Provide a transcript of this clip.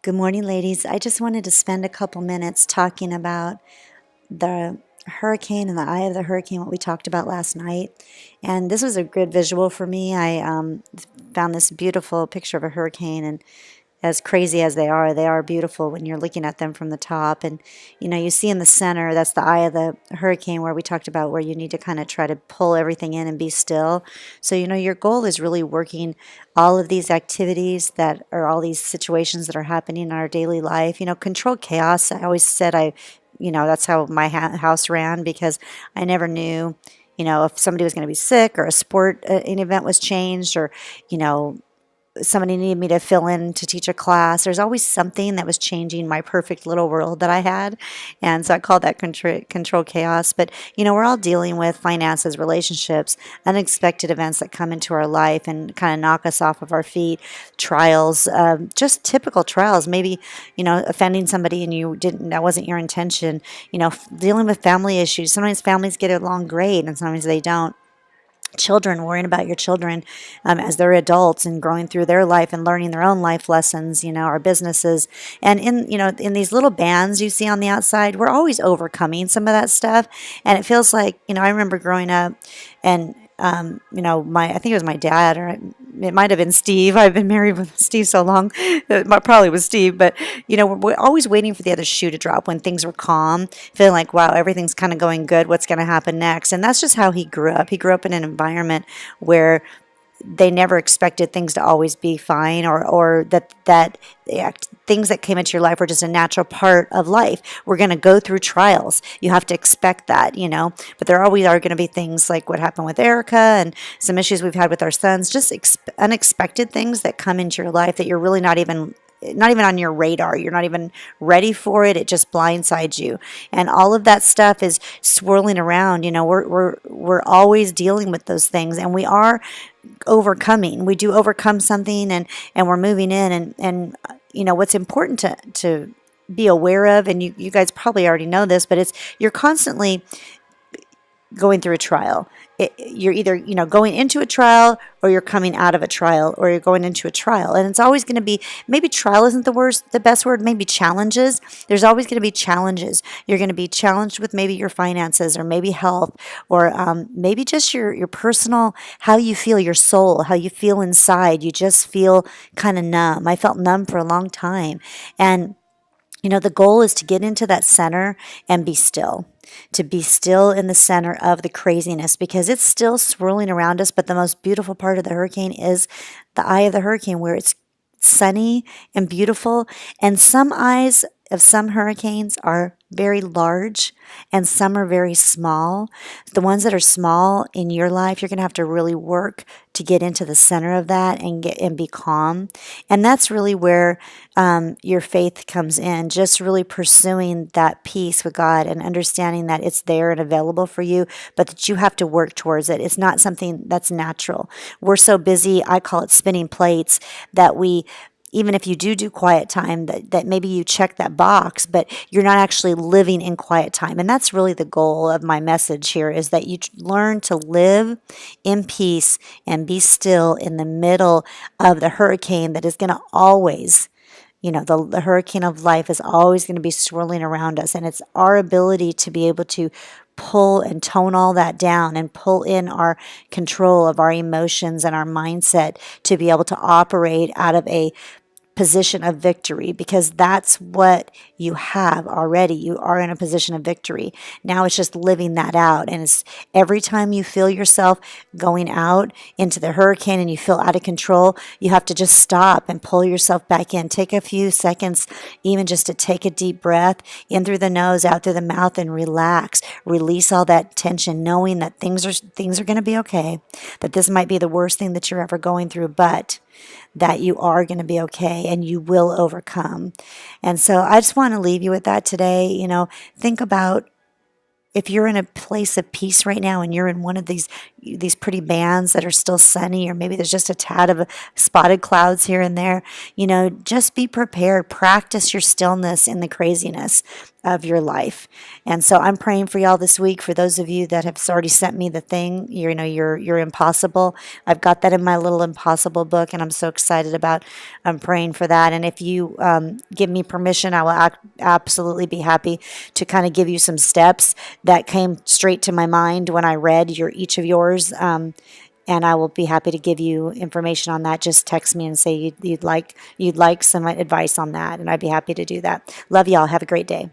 Good morning, ladies. I just wanted to spend a couple minutes talking about the hurricane and the eye of the hurricane, what we talked about last night. And this was a good visual for me. I found this beautiful picture of a hurricane, and as crazy as they are beautiful when you're looking at them from the top. And you see in the center, that's the eye of the hurricane, where we talked about where you need to kind of try to pull everything in and be still. So your goal is really working all of these activities that are all these situations that are happening in our daily life. Control chaos. I always said that's how my house ran, because I never knew if somebody was going to be sick, or a sport an event was changed, or you know somebody needed me to fill in to teach a class. There's always something that was changing my perfect little world that I had. And so I called that control chaos. But, we're all dealing with finances, relationships, unexpected events that come into our life and kind of knock us off of our feet, trials, just typical trials. Maybe, offending somebody and that wasn't your intention, dealing with family issues. Sometimes families get along great and sometimes they don't. Children, worrying about your children as they're adults and growing through their life and learning their own life lessons, our businesses. And in these little bands you see on the outside, we're always overcoming some of that stuff. And it feels like, I remember growing up, and I think it was my dad, or it might have been Steve. I've been married with Steve so long, it probably was Steve. But we're always waiting for the other shoe to drop when things were calm, feeling like, wow, everything's kind of going good. What's going to happen next? And that's just how he grew up. He grew up in an environment where they never expected things to always be fine, or that things that came into your life were just a natural part of life. We're going to go through trials. You have to expect that, but there always are going to be things like what happened with Erica and some issues we've had with our sons, just unexpected things that come into your life that you're really not even on your radar. You're not even ready for it. It just blindsides you. And all of that stuff is swirling around. We're always dealing with those things, and we are overcoming. We do overcome something, and we're moving in, and what's important to be aware of, and you guys probably already know this, but you're constantly going through a trial. You're either going into a trial, or you're coming out of a trial, or you're going into a trial. And it's always going to be, maybe trial isn't the best word, maybe challenges. There's always going to be challenges. You're going to be challenged with maybe your finances, or maybe health, or maybe just your personal, how you feel, your soul, how you feel inside. You just feel kind of numb. I felt numb for a long time. And the goal is to get into that center and be still, to be still in the center of the craziness, because it's still swirling around us. But the most beautiful part of the hurricane is the eye of the hurricane, where it's sunny and beautiful. And some eyes of some hurricanes are very large, and some are very small. The ones that are small in your life, you're going to have to really work to get into the center of that and be calm. And that's really where your faith comes in, just really pursuing that peace with God and understanding that it's there and available for you, but that you have to work towards it. It's not something that's natural. We're so busy, I call it spinning plates, that even if you do quiet time, that maybe you check that box, but you're not actually living in quiet time. And that's really the goal of my message here, is that you learn to live in peace and be still in the middle of the hurricane that is going to always, the hurricane of life is always going to be swirling around us. And it's our ability to be able to pull and tone all that down and pull in our control of our emotions and our mindset to be able to operate out of a position of victory, because that's what you have already. You are in a position of victory. Now it's just living that out. And it's every time you feel yourself going out into the hurricane and you feel out of control, you have to just stop and pull yourself back in. Take a few seconds, even just to take a deep breath in through the nose, out through the mouth, and relax. Release all that tension, knowing that things are going to be okay, that this might be the worst thing that you're ever going through, but that you are going to be okay and you will overcome. And so I just want to leave you with that today. Think about, if you're in a place of peace right now and you're in one of these these pretty bands that are still sunny, or maybe there's just a tad of spotted clouds here and there. Just be prepared. Practice your stillness in the craziness of your life. And so I'm praying for y'all this week. For those of you that have already sent me the thing, you're impossible. I've got that in my little impossible book, and I'm so excited about praying for that. And if you give me permission, I will absolutely be happy to kind of give you some steps that came straight to my mind when I read each of yours. And I will be happy to give you information on that. Just text me and say you'd like some advice on that, and I'd be happy to do that. Love y'all. Have a great day.